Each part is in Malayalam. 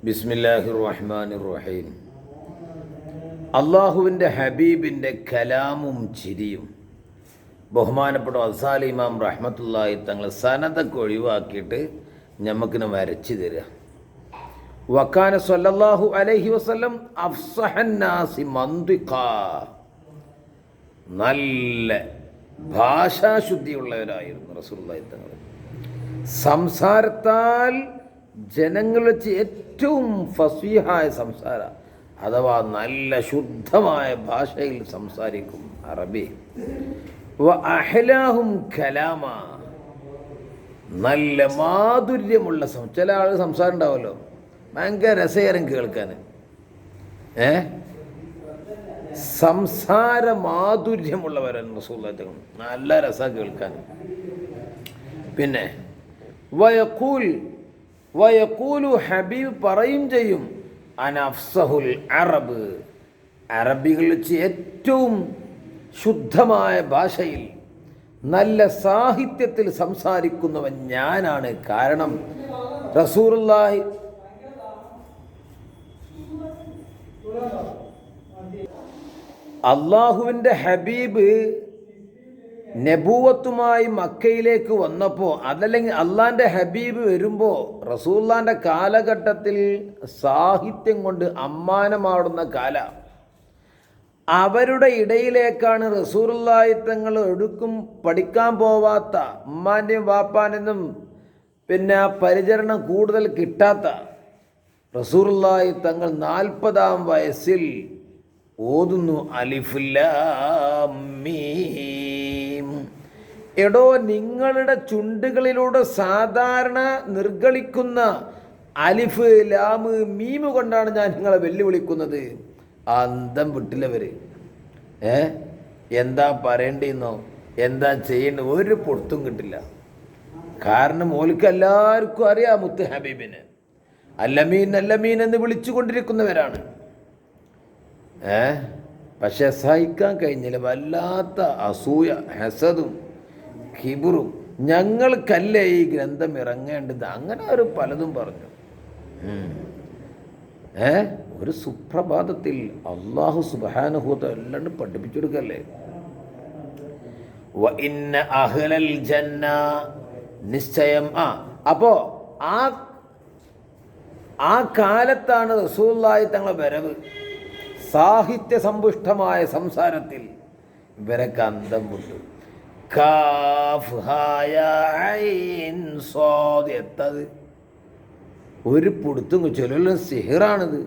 ബിസ്മില്ലാഹിർ റഹ്മാനിർ റഹീം. അള്ളാഹുവിൻ്റെ ഹബീബിൻ്റെ കലാമും ചിരിയും ബഹുമാനപ്പെട്ട അസാലി ഇമാം റഹ്മത്തുള്ളാഹി തങ്ങൾ സനതൊക്കെ ഒഴിവാക്കിയിട്ട് ഞമ്മക്കിന് വരച്ചു തരിക. വക്കാന സ്വല്ലല്ലാഹു അലൈഹി വസല്ലം അഫ്സഹന്നാസി മന്തിഖ, നല്ല ഭാഷാശുദ്ധിയുള്ളവരായിരുന്നു റസൂലുള്ളാഹി തങ്ങൾ. സംസാരത്താൽ ജനങ്ങൾ വെച്ച് ഏറ്റവും ഫസീഹായ സംസാരം, അഥവാ നല്ല ശുദ്ധമായ ഭാഷയിൽ സംസാരിക്കും അറബി. വ അഹ്ലാഹും കലാമ, നല്ല മാധുര്യമുള്ള ചില ആൾ സംസാരം ഉണ്ടാവുമല്ലോ, ഭയങ്കര രസകരം കേൾക്കാൻ, സംസാര മാധുര്യമുള്ളവരാണ് റസൂലുള്ളാഹി തങ്ങൾ, നല്ല രസം കേൾക്കാൻ. പിന്നെ വയഖൂലു ഹബീബ് പറയും ചെയ്യും, അനഫ്സഹുൽ അറബ്, അറബികൾ വെച്ച് ഏറ്റവും ശുദ്ധമായ ഭാഷയിൽ നല്ല സാഹിത്യത്തിൽ സംസാരിക്കുന്നവൻ ഞാനാണ്. കാരണം റസൂലുള്ളാഹി അള്ളാഹുവിൻ്റെ ഹബീബ് നബൂവത്തുമായി മക്കയിലേക്ക് വന്നപ്പോൾ, അതല്ലെങ്കിൽ അള്ളാഹിൻ്റെ ഹബീബ് വരുമ്പോൾ റസൂലുള്ളാഹിൻ്റെ കാലഘട്ടത്തിൽ സാഹിത്യം കൊണ്ട് അമ്മാനമാടുന്ന കാല, അവരുടെ ഇടയിലേക്കാണ് റസൂലുള്ളാഹി തങ്ങൾ എടുക്കും പഠിക്കാൻ പോവാത്ത, ഉമ്മാൻ്റെയും വാപ്പാൻ്റെയും പിന്നെ പരിചരണം കൂടുതൽ കിട്ടാത്ത റസൂലുള്ളാഹി തങ്ങൾ 40-ാം വയസ്സിൽ ഓതുന്നു അലിഫ് ലാം മീം. എടോ, നിങ്ങളുടെ ചുണ്ടുകളിലൂടെ സാധാരണ നിർഗളിക്കുന്ന അലിഫ് ലാമ് മീമ് കൊണ്ടാണ് ഞാൻ നിങ്ങളെ വെല്ലുവിളിക്കുന്നത്. അന്തം വിട്ടില്ലവര്. എന്താ പറയേണ്ടിന്നോ എന്താ ചെയ്യേണ്ടത് ഒരു പൊട്ടും കിട്ടില്ല. കാരണം ഓൽക്ക് എല്ലാവർക്കും അറിയാം മുത്ത് ഹബീബിന് അല്ലമീൻ അല്ലമീൻ എന്ന് വിളിച്ചു കൊണ്ടിരിക്കുന്നവരാണ്. പക്ഷെ സഹിക്കാൻ കഴിഞ്ഞില്ല. വല്ലാത്ത അസൂയ, ഹസദും കിബറും. ഞങ്ങൾക്കല്ലേ ഈ ഗ്രന്ഥം ഇറങ്ങേണ്ടത്, അങ്ങനെ ഒരു പലതും പറഞ്ഞു. ഒരു സുപ്രഭാതത്തിൽ അള്ളാഹു സുബ്ഹാനഹു വ തആല എല്ലാം പഠിപ്പിച്ചു കൊടുക്കല്ലേ. വ ഇന്ന അഹ്ലൽ ജന്ന, നിശ്ചയം. അപ്പോ ആ കാലത്താണ് റസൂലുള്ളാഹി തങ്ങളുടെ വരവ്. സാഹിത്യ സമ്പുഷ്ടമായ സംസാരത്തിൽ ഇവരൊക്കെ അന്തം വിട്ടു. കാഫ് ഹായ ഐൻ സ്വാദ്, എത്തത് ഒരു പൊടുത്തും ചൊല്ലും സിഹിറാണിത്,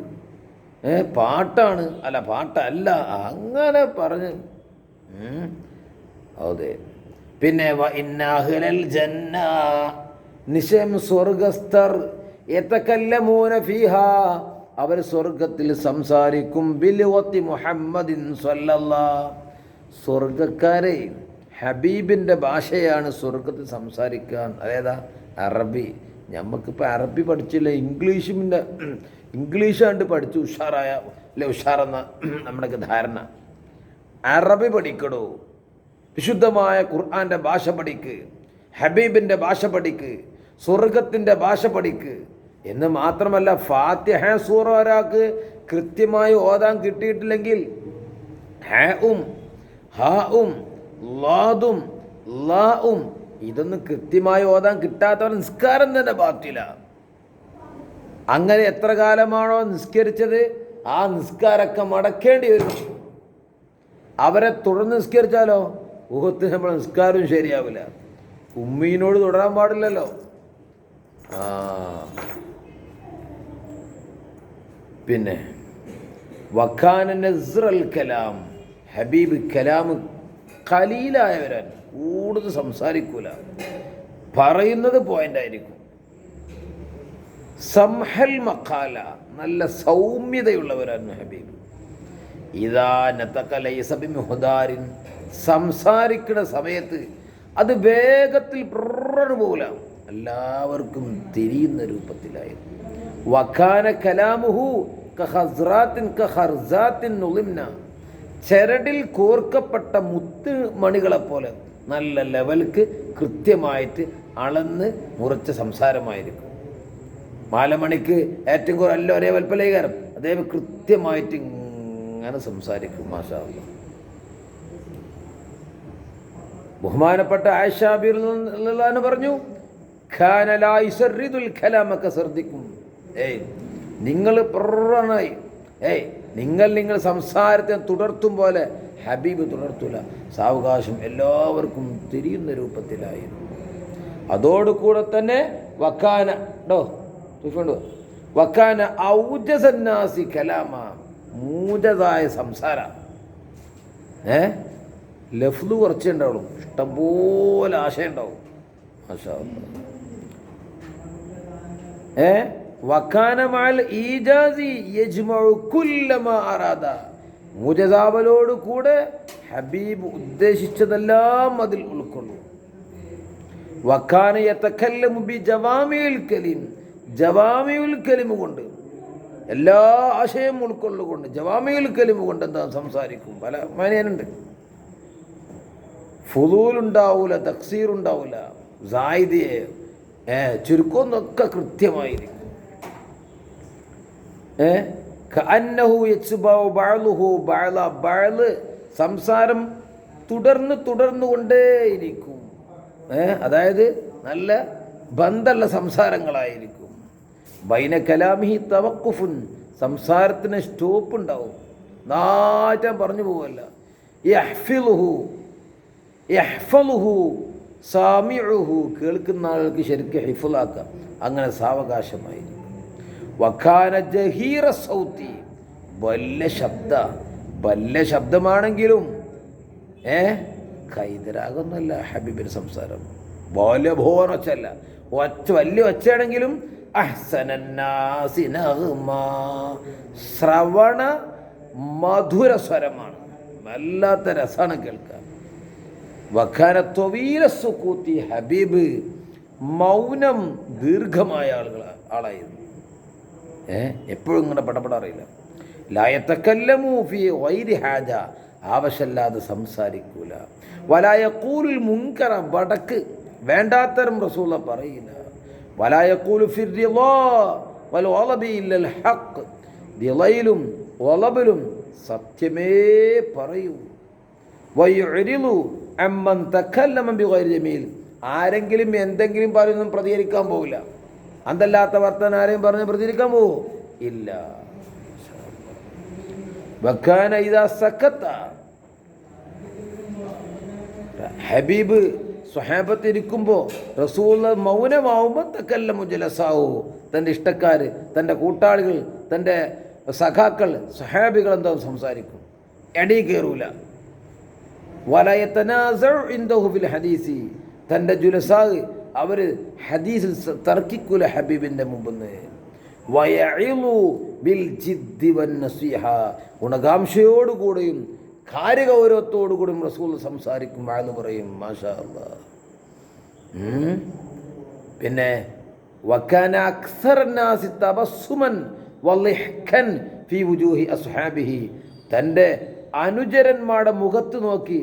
പാട്ടാണ്, അല്ല പാട്ടല്ല, അങ്ങനെ പറഞ്ഞ്. അതെ. പിന്നെ ഇന്നഹ്ലൽ ജന്ന, നിശ്ചയം സ്വർഗസ്ഥർ, യതകല്ലമൂന ഫീഹാ, അവർ സ്വർഗത്തിൽ സംസാരിക്കും. ബിലുവത്തി മുഹമ്മദിൻ സ്വല്ലല്ലാഹ്, സ്വർഗക്കാരെ ഹബീബിൻ്റെ ഭാഷയാണ് സ്വർഗത്തിൽ സംസാരിക്കാൻ. അതേതാ? അറബി. നമുക്കിപ്പോൾ അറബി പഠിച്ചില്ല, ഇംഗ്ലീഷാണ്ട് പഠിച്ച് ഉഷാറായ അല്ലെ, ഉഷാറെന്ന നമ്മുടെയൊക്കെ ധാരണ. അറബി പഠിക്കടോ, വിശുദ്ധമായ ഖുർആൻ്റെ ഭാഷ പഠിക്ക്, ഹബീബിൻ്റെ ഭാഷ പഠിക്ക്, സ്വർഗത്തിൻ്റെ ഭാഷ പഠിക്ക്. എന്ന് മാത്രമല്ല, ഫാത്തിഹ സൂറ ഒരാൾക്ക് കൃത്യമായി ഓതാൻ കിട്ടിയിട്ടില്ലെങ്കിൽ ഹഉം ഹാഉം ലാദും ലാഉം ഇതൊന്നും കൃത്യമായി ഓതാൻ കിട്ടാത്തവർ നിസ്കാരം തന്നെ ബാത്തില. അങ്ങനെ എത്ര കാലമാണോ നിസ്കരിച്ചത് ആ നിസ്കാരമൊക്കെ മടക്കേണ്ടി വരും. അവരെ തുടർന്ന് നിസ്കരിച്ചാലോ ഊഹത്തിന് നമ്മൾ നിസ്കാരവും ശരിയാവില്ല. ഉമ്മീനോട് തുടരാൻ പാടില്ലല്ലോ. പിന്നെ വക്കാന നസ്റൽ കലാം, ഹബീബ് കലാം ഖലീലായവരാണ്, കൂടുതൽ സംസാരിക്കൂല, പറയുന്നത് പോയിൻ്റായിരിക്കും. സംഹൽ മഖാല, നല്ല സൗമ്യതയുള്ളവരാണ് ഹബീബ്. ഇദാ നതക ലൈസ ബിമുഹ്ദാരിൻ, സംസാരിക്കുന്ന സമയത്ത് അത് വേഗത്തിൽ പ്രറു പോല, എല്ലാവർക്കും തിരിയുന്ന രൂപത്തിലായിരുന്നു. വക്കാന കലാമുഹു കഖസ്റാത്തിൻ കഖർസാത്തിൻ നുളിംന, ചരടിൽ കോർക്കപ്പെട്ട മുത്ത് മണികളെപ്പോലെ നല്ല ലെവൽക്ക് കൃത്യമായിട്ട് അളന്ന് മുറിച്ച സംസാരമായിരിക്കും. മാലമണിക്ക് ഏറ്റവും കുറവ് എല്ലാം ഒരേ വൽപ്പലേകാരം അദ്ദേഹം കൃത്യമായിട്ട് ഇങ്ങനെ സംസാരിക്കും. മാഷാ അല്ലാഹ്. ബഹുമാനപ്പെട്ട ആയിഷ ബിർളു പറഞ്ഞു, ഖാന ലാ യുസർരിദുൽ കലാമ കസർദിക്കും. നിങ്ങൾ പ്രറനായി നിങ്ങൾ സംസാരത്തെ തുടർത്തും പോലെ ഹബീബ് തുടർത്തൂല. സാവകാശം എല്ലാവർക്കും തിരിയുന്ന രൂപത്തിലായിരുന്നു. അതോടുകൂടെ തന്നെ വക്കാന ഔജസന്നാസി കലാമ, മൂജസായ സംസാര. ലഫ്ള് കുറച്ചേ ഉണ്ടാവുള്ളൂ, ഇഷ്ടംപോലെ ആശയം ഉണ്ടാവും. മാഷാ അല്ലാഹ്. വക്കാന മഅൽ ഈജാസി യജ്മഉ കുല്ല മാ അറാദ, മൂജസാവലോട് കൂടെ ഹബീബ് ഉദ്ദേശിച്ചതെല്ലാം അതിൽ ഉൾക്കൊള്ളും. വക്കാന യതകല്ലമു ബി ജവാമിഉൽ കലിം, ജവാമിഉൽ കലിം കൊണ്ട് എല്ലാ ആശയം ഉൾക്കൊള്ളുകൊണ്ട് ജവാമിഉൽ കലിം കൊണ്ട് എന്താ സംസാരിക്കും. പല മാനേനുണ്ട്. ഫുളൂലുണ്ടാവൂല, തക്സീറുണ്ടാവൂല, സായിദിയെ ചുരുക്കമൊന്നൊക്കെ കൃത്യമായിരിക്കും. സംസാരം തുടർന്നുകൊണ്ടേയിരിക്കും. അതായത് നല്ല ബന്ധമുള്ള സംസാരങ്ങളായിരിക്കും. ബൈന കലാമിഹി തവക്കുഫുൻ, സംസാരത്തിന് സ്റ്റോപ്പ് ഉണ്ടാവും. നാറ്റം പറഞ്ഞു പോവല്ല. യഹ്ഫളുഹു സാമിഉഹു, കേൾക്കുന്ന ആൾക്ക് ശരിക്കും ഹിഫ്ളാക്കാം. അങ്ങനെ സാവകാശമായിരിക്കും. വഖാന ജഹീറ സൗത്തി, വല്ല ശബ്ദമാണെങ്കിലും കൈതരാകൊന്നല്ല ഹബീബിൻ്റെ സംസാരം. ബോലഭോൻ ഒച്ചല്ല, വലിയ ഒച്ചയാണെങ്കിലും അഹ്സനന്നാസി നഗ്മാ, ശ്രവണ മധുര സ്വരമാണ്, വല്ലാത്ത രസമാണ് കേൾക്കാൻ. വഖാന ത്വവീല സുകൂത്തി, ഹബീബ് മൗനം ദീർഘമായ ആളായിരുന്നു. എപ്പോഴും ഇങ്ങനെ പടപെടാറില്ല. ലാ യതകല്ലമു ഫീ ഗൈരി ഹാജ, ആവശ്യമില്ലാതെ സംസാരിക്കൂല. വലാ യഖൂലുൽ മുൻകറ, വടക്ക് വേണ്ടാത്തരം റസൂല പറയില്ല. വലാ യഖൂലു ഫി റിളാ വൽ ഗളബി ഇല്ലൽ ഹഖ്, റിളയിലും ഗളബിലും സത്യമേ പറയൂ. വയുരിളു അമ്മൻ തകല്ലമ ബിഗൈരി ജമീൽ, ആരെങ്കിലും എന്തെങ്കിലും പറയുന്നതും പ്രതികരിക്കാൻ പോകില്ല. അന്തല്ലാത്ത വർത്തമാനം ആരെയും പറഞ്ഞ് പ്രതികരിക്കാൻ പോവോ? ഇല്ല. വക്കാന ഇദാ സക്കത്ത, ഹബീബ് സ്വഹാബത്ത് ഇരിക്കുമ്പോൾ റസൂൽ മൗനമാവുമ്പോൾ തകല്ലമു ജലസാവു, തൻ്റെ ഇഷ്ടക്കാർ, തൻ്റെ കൂട്ടാളികൾ, തൻ്റെ സഖാക്കൾ, സ്വഹാബികൾ എന്താ സംസാരിക്കും, എടീ കയറൂല. വലയതനാസഉ ഇൻദഹു ഫിൽ ഹദീസി, തൻ്റെ ജുലസാഗ് അവർ ഹദീസിൽ തർക്കിക്കൂല ഹബീബിൻ്റെ മുമ്പെന്ന്. വയഇളു ബിൽ ജിദ്ദി വൻ നസീഹ, ഗുണകാംക്ഷയോടുകൂടിയും കാര്യഗൗരവത്തോടുകൂടിയും റസൂൽ സംസാരിക്കും, എന്ന് പറയും. മാഷാ അല്ലാഹ്. പിന്നെ വകാന അക്സറന്നാസി തബസ്സുമൻ വളിഹ്കൻ ഫീ വുജൂഹി അസ്ഹാബിഹി, തൻ്റെ അനുചരന്മാരുടെ മുഖത്ത് നോക്കി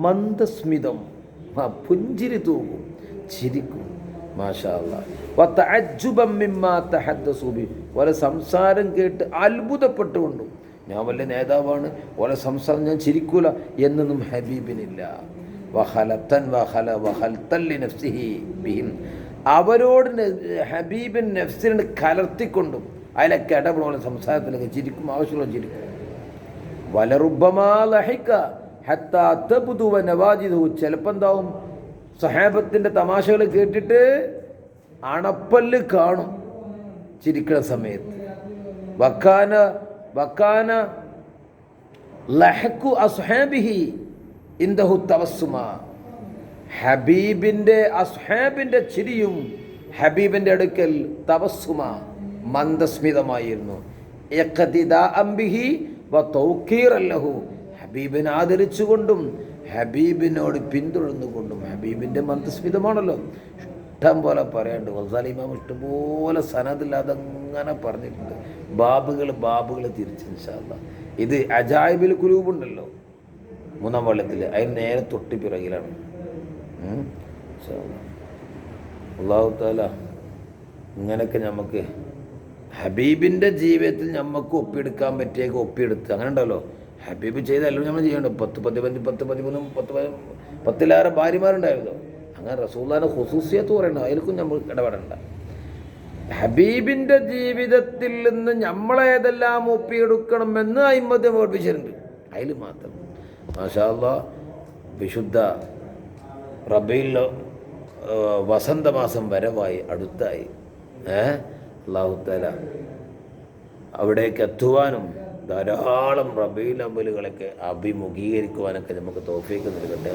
മന്ദസ്മിതം, പുഞ്ചിരി തൂകും, ചിരിക്കും. മാഷാ അല്ലാഹ്. വതഅജ്ജുബൻ മിമ്മാ തഹദ്ദസു ബി, ഓലെ സംസാരം കേട്ട് അത്ഭുതപ്പെട്ടുകൊണ്ടും, ഞാൻ വല്ല നേതാവാണ്, ഓലെ സംസാരം ഞാൻ ചിരിക്കൂല എന്നൊന്നും ഹബീബിനില്ല. അവരോട് ഹബീബിൻ നഫ്സിനെ കലർത്തിക്കൊണ്ടും അതിലൊക്കെ ഇടപെടുന്ന സംസാരത്തിലൊക്കെ ചിരിക്കും, ആവശ്യമുള്ള ചിരിക്കും. ചിലപ്പോൾ എന്താവും, സഹാബത്തിൻ്റെ തമാശകൾ കേട്ടിട്ട് അണപ്പല്ല് കാണും ചിരിക്കുന്ന സമയത്ത്. വക്കാന ലഹക്കു അസ്ഹാബിഹി ഇൻദഹു തവസ്സുമ, അസ്ഹാബിൻ്റെ ചിരിയും ഹബീബിൻ്റെ അടുക്കൽ തവസ്സുമ, മന്ദസ്മിതമായിരുന്നു. ഹബീബിനെ ആദരിച്ചുകൊണ്ടും ഹബീബിനോട് പിന്തുടർന്നുകൊണ്ടും. ഹബീബിൻ്റെ മന്ദസ്മിതമാണല്ലോ, ഇഷ്ടം പോലെ പറയാണ്ട്. വസാലിമാം ഇഷ്ടംപോലെ സനദില്ലാതെ അങ്ങനെ പറഞ്ഞിട്ടുണ്ട്. ബാബുകൾ തിരിച്ച് ഇൻഷാ അല്ലാഹ്. ഇത് അജായിബിൽ കുലൂബുണ്ടല്ലോ 3-ാം വള്ളത്തിൽ, അതിന് നേരെ തൊട്ടി പിറകിലാണ്. അല്ലാഹു തആല ഇങ്ങനെയൊക്കെ നമുക്ക് ഹബീബിൻ്റെ ജീവിതത്തിൽ നമുക്ക് ഒപ്പിയെടുക്കാൻ പറ്റിയൊക്കെ ഒപ്പിയെടുത്ത് അങ്ങനെ ഉണ്ടല്ലോ. ഹബീബ് ചെയ്തല്ലോ നമ്മൾ ചെയ്യണ്ട. 10 ഭാര്യമാരുണ്ടായിരുന്നു. അങ്ങനെ റസൂലുള്ളാഹിന്റെ ഖുസൂസിയത്ത് പറയണ്ട, അതിൽക്കും നമ്മൾ ഇടപെടണ്ട. ഹബീബിൻ്റെ ജീവിതത്തിൽ നിന്ന് നമ്മളേതെല്ലാം ഒപ്പിയെടുക്കണമെന്ന് അയിമ്മത്ത് പഠിപ്പിച്ചിട്ടുണ്ട്. അതിൽ മാത്രം മാഷാ അല്ലാഹ് വിശുദ്ധ റബീഉൽ വസന്തമാസം വരവായി അടുത്തായി. അല്ലാഹു തആല അവിടേക്ക് എത്തുവാനും ധാരാളം റബീഉൽ അവ്വലുകളൊക്കെ അഭിമുഖീകരിക്കുവാനൊക്കെ നമുക്ക് തൗഫീഖ് നൽകട്ടെ.